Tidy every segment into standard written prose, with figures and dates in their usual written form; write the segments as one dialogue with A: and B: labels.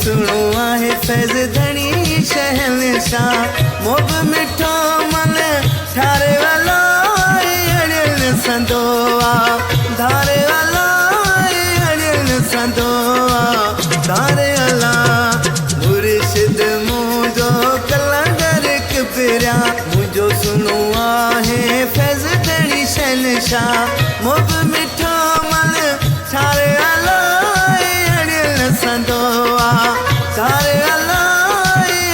A: सुनो आहे फैज़ धनी शहनशाह मोब मिठो मन ठारे वाला अड़ियल संदोआ धारे वाला अड़ियल संदोआ धारे वाला मुर्शिद मुझो कलंदर किबरिया मुझो सुनो आहे फैज़ धनी शहनशाह मोब मिठो मन ठारे वाला अड़ियल संदोआ धारे वाला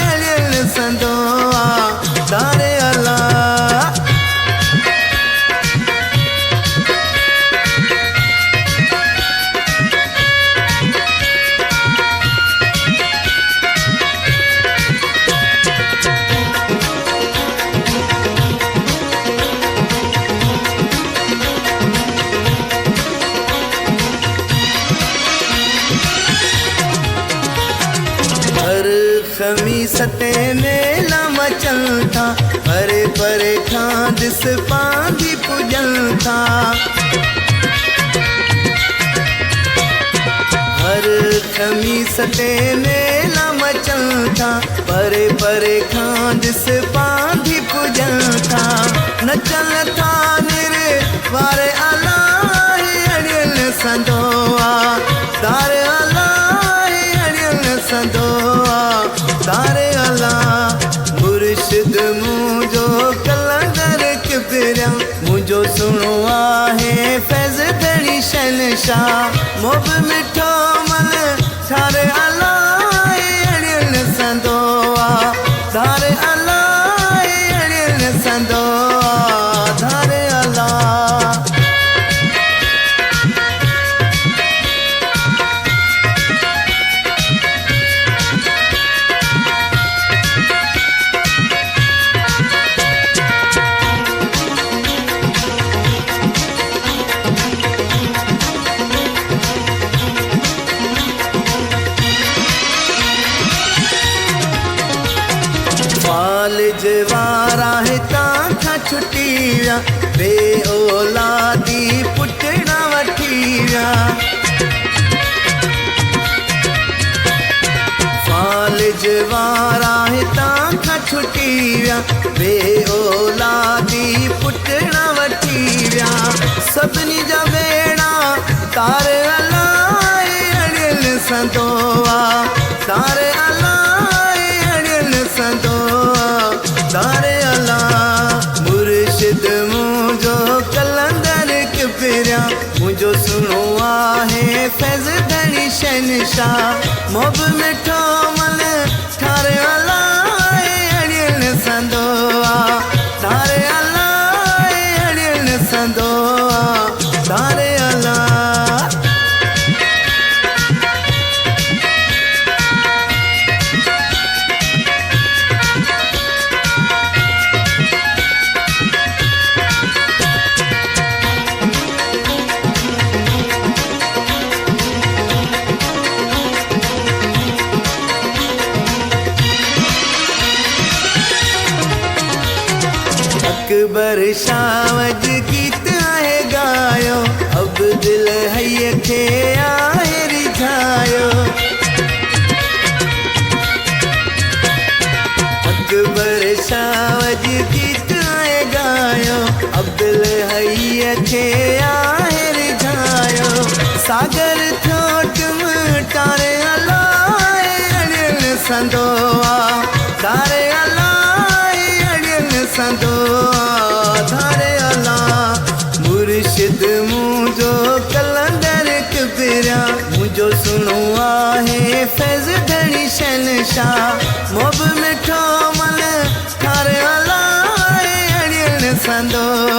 A: अड़ियल संदोआ धारे वाला खमीस ते मेला मचल था परे परे खां दिस पांधी पुजल था हर खमीस ते मेला मचल था परे परे खां दिस पांधी पुजल था नचल था निरे वारे आला अड़ियल संदोआ दारे आला अड़ियल संदोआ तारे अला मुर्शिद मुझो कलंदर किबरिया मुझो सुनो आहे फैज़ धनी शहनशाह मोब मिठो मन ठारे अला अड़ियल संदोआ धारे अला अड़ियल संदोआ धारे अला जवारा है ताखा छुटिया बे औलादी पुटना वठिया फाल जवारा है ताखा छुटिया बे औलादी पुटना वठिया सभिनी जा बेड़ा तारे अला अड़ियल संदोआ तारे अला अड़ियल संदोआ तारे अला मुर्शिद मुझो कलंदर किबरिया मुझो सुनो आहे फैज़ धनी शहनशाह मोब मिठो मन ठारे अला अड़ियल संदोआ तारे अला अड़ियल संदोआ तारे अला अकबर शावज गीत आहे गायो अब दिल हैय खे आहे रिझायो अकबर शावज गीत आहे गायो अब दिल हैय खे आहे रिझायो सागर थोट तारे अला अड़ियल संदोआ तारे अला अड़ियल संदोआ धारे अला मुर्शिद मुझो कलंदर किबरिया मुझो सुनो आहे फैज़ धनी शहनशाह मोब मिठो मन ठारे अला अड़ियल संदोआ